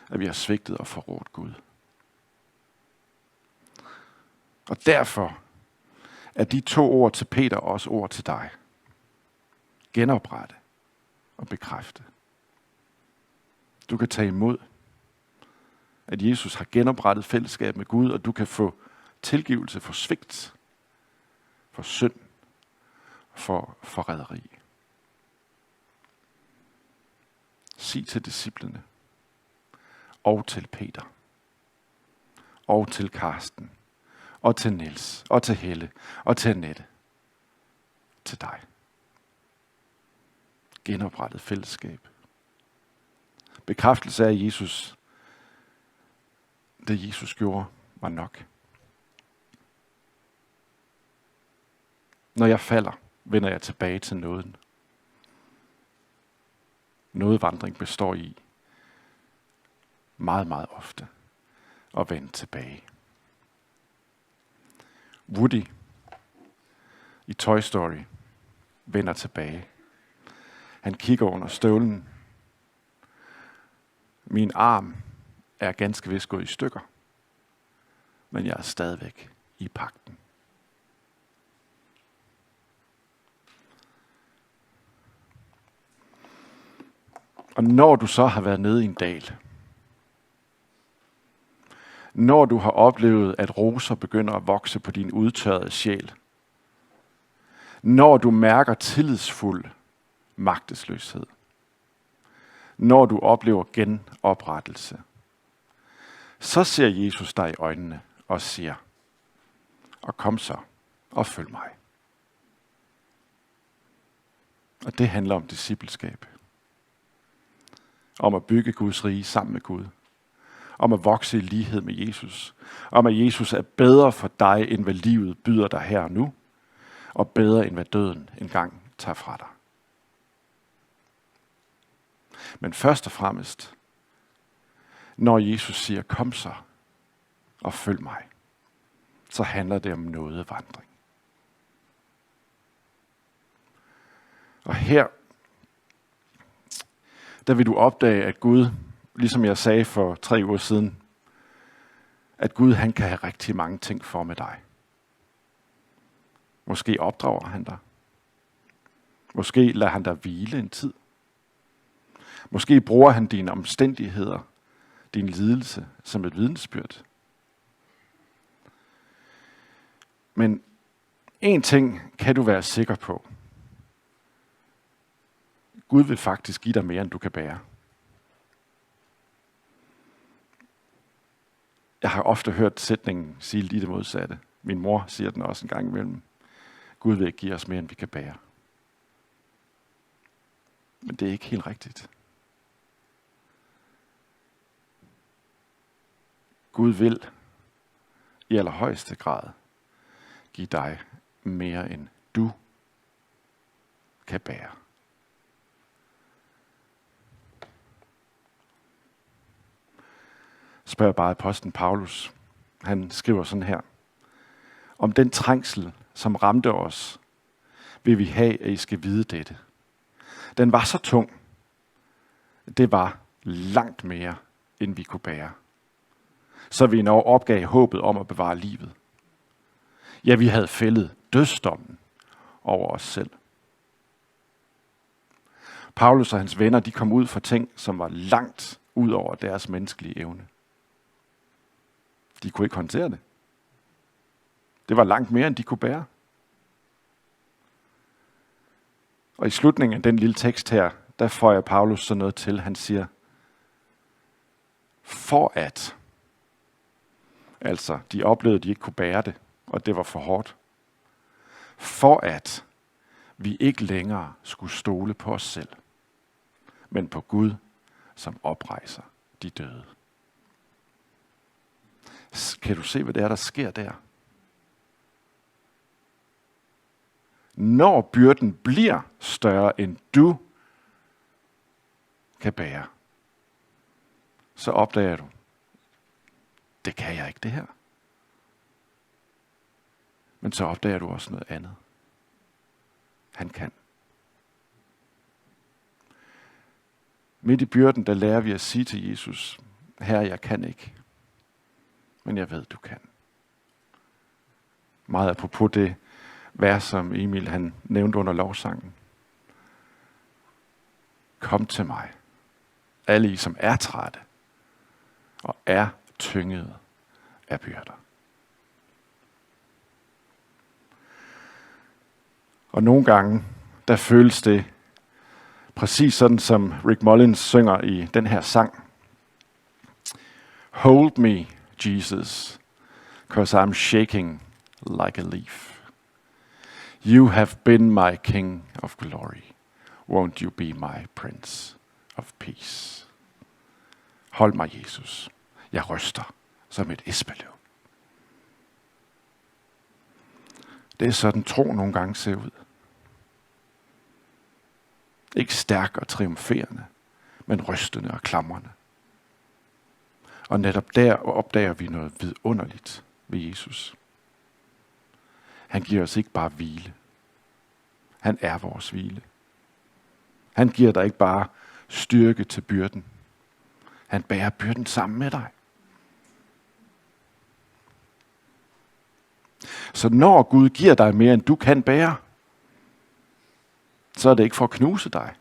at vi har svigtet og forrådt Gud. Og derfor er de 2 ord til Peter også ord til dig. Genoprette og bekræfte. Du kan tage imod, at Jesus har genoprettet fællesskab med Gud, og du kan få tilgivelse for svigt, for synd, for forræderi. Sig til disciplene, og til Peter, og til Karsten, og til Niels, og til Helle, og til Annette, til dig. Genoprettet fællesskab. Bekræftelse af, at Jesus, det Jesus gjorde, var nok. Når jeg falder, vender jeg tilbage til nåden. Nådevandring består i meget, meget ofte at vende tilbage. Woody i Toy Story vender tilbage. Han kigger under støvlen. Min arm er ganske vist gået i stykker, men jeg er stadigvæk i pagten. Og når du så har været nede i en dal, når du har oplevet, at roser begynder at vokse på din udtørrede sjæl, når du mærker tillidsfuld magtesløshed, når du oplever genoprettelse, så ser Jesus dig i øjnene og siger, og kom så og følg mig. Og det handler om discipleskab. Om at bygge Guds rige sammen med Gud. Om at vokse i lighed med Jesus. Om at Jesus er bedre for dig, end hvad livet byder dig her og nu. Og bedre end hvad døden engang tager fra dig. Men først og fremmest, når Jesus siger, kom så og følg mig, så handler det om nådevandring. Og her, der vil du opdage, at Gud, ligesom jeg sagde for 3 uger siden, at Gud han kan have rigtig mange ting for med dig. Måske opdrager han dig. Måske lader han dig hvile en tid. Måske bruger han dine omstændigheder, din lidelse, som et vidnesbyrd. Men en ting kan du være sikker på. Gud vil faktisk give dig mere, end du kan bære. Jeg har ofte hørt sætningen sige lige det modsatte. Min mor siger den også en gang imellem. Gud vil ikke give os mere, end vi kan bære. Men det er ikke helt rigtigt. Gud vil i allerhøjeste grad give dig mere, end du kan bære. Spørg bare apostlen Paulus. Han skriver sådan her. Om den trængsel, som ramte os, vil vi have, at I skal vide dette. Den var så tung. Det var langt mere, end vi kunne bære. Så vi når opgav håbet om at bevare livet. Ja, vi havde fældet dødsdommen over os selv. Paulus og hans venner, de kom ud for ting, som var langt ud over deres menneskelige evne. De kunne ikke håndtere det. Det var langt mere, end de kunne bære. Og i slutningen af den lille tekst her, der føjer Paulus så noget til. Han siger, for at, altså de oplevede, at de ikke kunne bære det, og det var for hårdt. For at vi ikke længere skulle stole på os selv, men på Gud, som oprejser de døde. Kan du se, hvad det er, der sker der? Når byrden bliver større, end du kan bære, så opdager du, det kan jeg ikke det her. Men så opdager du også noget andet. Han kan. Midt i byrden, der lærer vi at sige til Jesus, Herre, jeg kan ikke, men jeg ved, du kan. Meget apropos det vers, som Emil han nævnte under lovsangen. Kom til mig, alle I, som er trætte og er tyngede af byrder. Og nogle gange, der føles det præcis sådan, som Rick Mullins synger i den her sang. Hold me, Jesus, 'cause I'm shaking like a leaf. You have been my King of glory. Won't you be my Prince of peace? Hold mig, Jesus. Jeg ryster som et esbeløv. Det er sådan tro nogle gange ser ud. Ikke stærk og triumferende, men rystende og klamrende. Og netop der opdager vi noget vidunderligt ved Jesus. Han giver os ikke bare hvile. Han er vores hvile. Han giver dig ikke bare styrke til byrden. Han bærer byrden sammen med dig. Så når Gud giver dig mere, end du kan bære, så er det ikke for at knuse dig.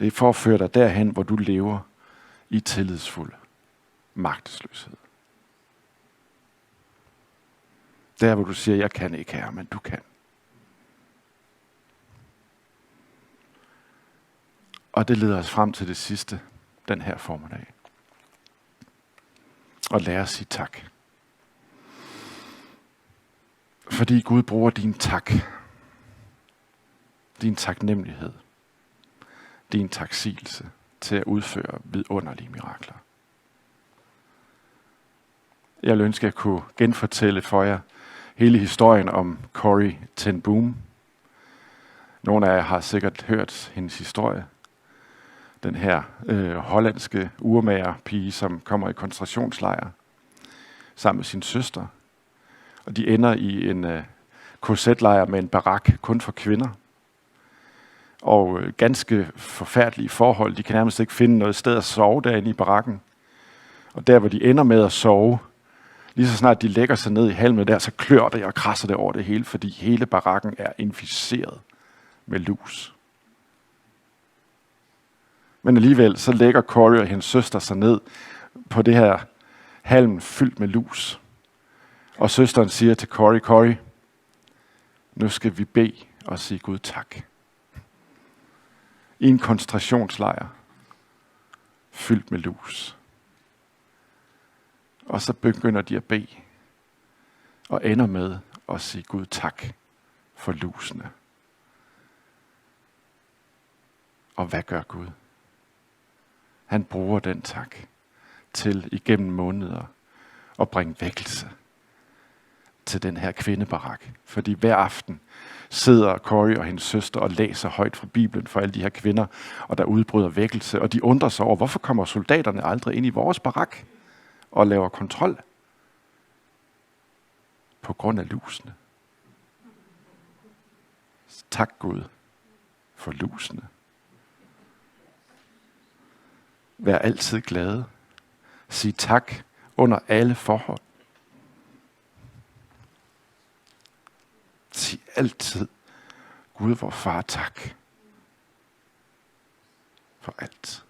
Det er for at føre dig derhen, hvor du lever i tillidsfuld magtesløshed. Der, hvor du siger, jeg kan ikke, Herre, men du kan. Og det leder os frem til det sidste, den her formiddag. Og lære at sige tak. Fordi Gud bruger din tak, din taknemmelighed, din taksigelse til at udføre vidunderlige mirakler. Jeg vil ønske, at jeg kunne genfortælle for jer hele historien om Corrie ten Boom. Nogle af jer har sikkert hørt hendes historie. Den her hollandske urmagerpige, som kommer i koncentrationslejr sammen med sin søster. Og de ender i en KZ-lejr med en barak kun for kvinder. Og ganske forfærdelige forhold. De kan nærmest ikke finde noget sted at sove derinde i barakken. Og der, hvor de ender med at sove, lige så snart de lægger sig ned i halmet der, så klør det og krasser det over det hele, fordi hele barakken er inficeret med lus. Men alligevel, så lægger Corrie og hendes søster sig ned på det her halm fyldt med lus. Og søsteren siger til Corrie, nu skal vi bede og sige Gud tak. I en koncentrationslejr fyldt med lus. Og så begynder de at bede og ender med at sige Gud tak for lusene. Og hvad gør Gud? Han bruger den tak til igennem måneder at bringe vækkelse til den her kvindebarak. Fordi hver aften sidder Corrie og hendes søster og læser højt fra Bibelen for alle de her kvinder, og der udbryder vækkelse, og de undrer sig over, hvorfor kommer soldaterne aldrig ind i vores barak og laver kontrol? På grund af lusene. Tak Gud for lusene. Vær altid glade. Sig tak under alle forhold. Sig altid, Gud vor far, tak for alt.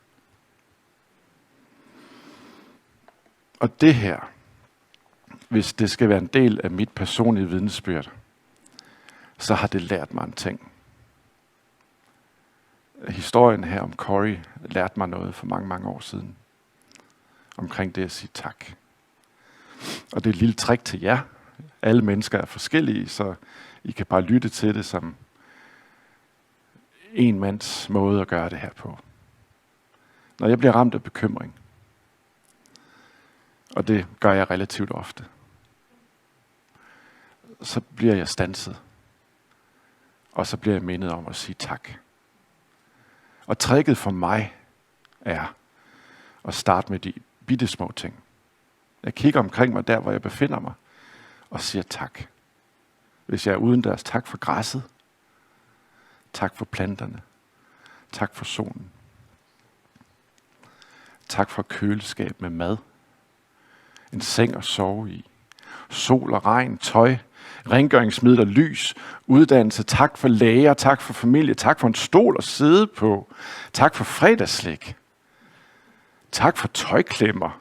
Og det her, hvis det skal være en del af mit personlige vidnesbyrd, så har det lært mig en ting. Historien her om Corrie lærte mig noget for mange, mange år siden. Omkring det at sige tak. Og det er et lille trick til jer. Alle mennesker er forskellige, så I kan bare lytte til det som en mands måde at gøre det her på. Når jeg bliver ramt af bekymring, og det gør jeg relativt ofte, så bliver jeg standset. Og så bliver jeg mindet om at sige tak. Og tricket for mig er at starte med de bittesmå ting. Jeg kigger omkring mig der, hvor jeg befinder mig, og siger tak. Hvis jeg er udendørs, tak for græsset. Tak for planterne. Tak for solen. Tak for køleskab med mad. En seng at sove i. Sol og regn, tøj, rengøringsmidler, lys, uddannelse. Tak for læger, tak for familie, tak for en stol at sidde på. Tak for fredagsslik. Tak for tøjklemmer.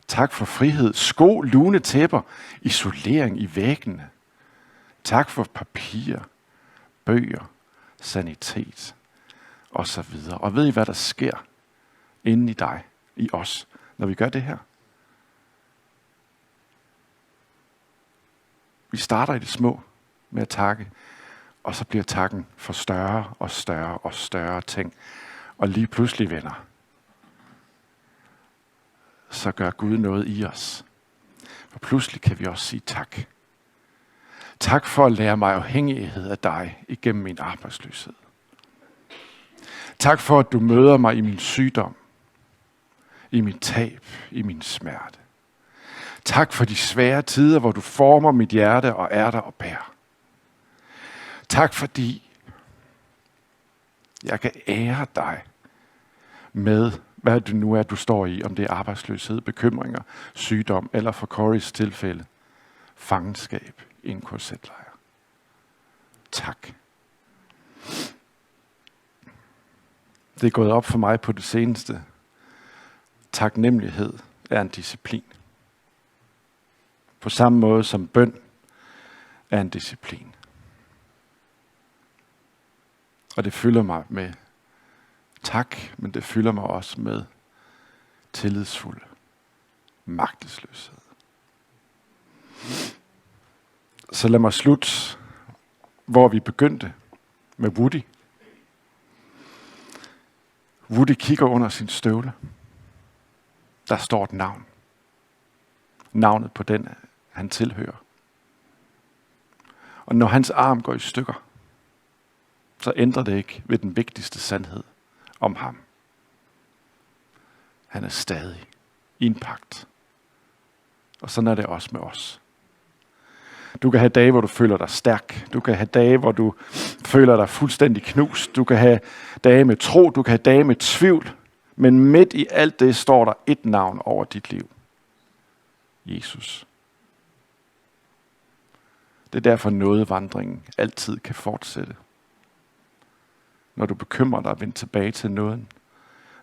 Tak for frihed, sko, lune tæpper, isolering i væggene. Tak for papir, bøger, sanitet og så videre. Og ved I, hvad der sker inde i dig, i os, når vi gør det her? Vi starter i det små med at takke, og så bliver takken for større og større og større ting. Og lige pludselig, venner, så gør Gud noget i os. For pludselig kan vi også sige tak. Tak for at lære mig afhængighed af dig igennem min arbejdsløshed. Tak for, at du møder mig i min sygdom, i min tab, i min smerte. Tak for de svære tider, hvor du former mit hjerte og er der og bærer. Tak fordi jeg kan ære dig med, hvad det nu er, du står i, om det er arbejdsløshed, bekymringer, sygdom eller for Corys tilfælde, fangenskab i en korsetlejr. Tak. Det er gået op for mig på det seneste. Taknemmelighed er en disciplin. På samme måde som bøn er en disciplin. Og det fylder mig med tak, men det fylder mig også med tillidsfuld magtesløshed. Så lad mig slutte, hvor vi begyndte, med Woody. Woody kigger under sin støvle. Der står et navn. Navnet på den, han tilhører. Og når hans arm går i stykker, så ændrer det ikke ved den vigtigste sandhed om ham. Han er stadig i en pagt. Og sådan er det også med os. Du kan have dage, hvor du føler dig stærk. Du kan have dage, hvor du føler dig fuldstændig knust. Du kan have dage med tro. Du kan have dage med tvivl. Men midt i alt det står der et navn over dit liv. Jesus. Det er derfor nådevandringen altid kan fortsætte. Når du bekymrer dig, vend tilbage til nåden.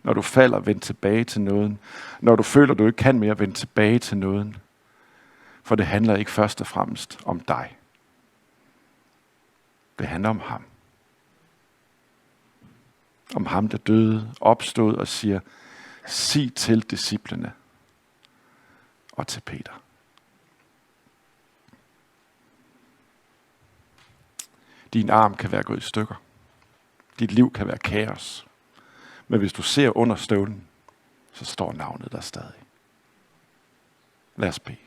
Når du falder, vend tilbage til nåden. Når du føler, du ikke kan mere, vend tilbage til nåden. For det handler ikke først og fremmest om dig. Det handler om ham. Om ham, der døde, opstod og siger, sig til disciplene og til Peter. Din arm kan være gået i stykker. Dit liv kan være kaos. Men hvis du ser under støvlen, så står navnet der stadig. Lad os bede.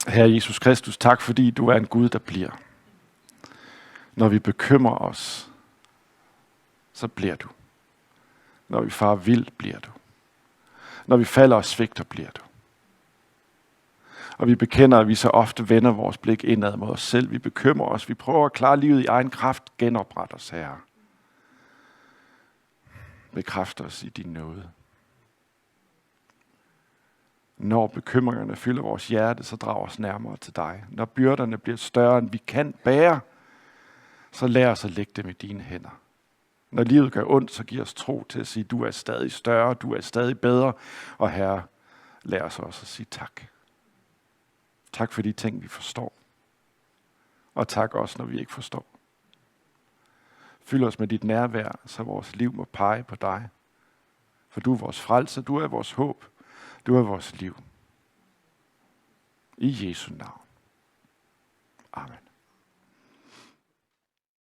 Herre Jesus Kristus, tak fordi du er en Gud, der bliver. Når vi bekymrer os, så bliver du. Når vi farer vild, bliver du. Når vi falder og svigter, bliver du. Og vi bekender, at vi så ofte vender vores blik indad mod os selv. Vi bekymrer os. Vi prøver at klare livet i egen kraft. Genopret os, Herre. Bekræft os i din nåde. Når bekymringerne fylder vores hjerte, så drag os nærmere til dig. Når byrderne bliver større, end vi kan bære, så lær os at lægge dem i dine hænder. Når livet gør ondt, så giv os tro til at sige, du er stadig større, du er stadig bedre. Og Herre, lær os også at sige tak. Tak for de ting, vi forstår. Og tak også, når vi ikke forstår. Fyld os med dit nærvær, så vores liv må pege på dig. For du er vores frelser, du er vores håb, du er vores liv. I Jesu navn. Amen.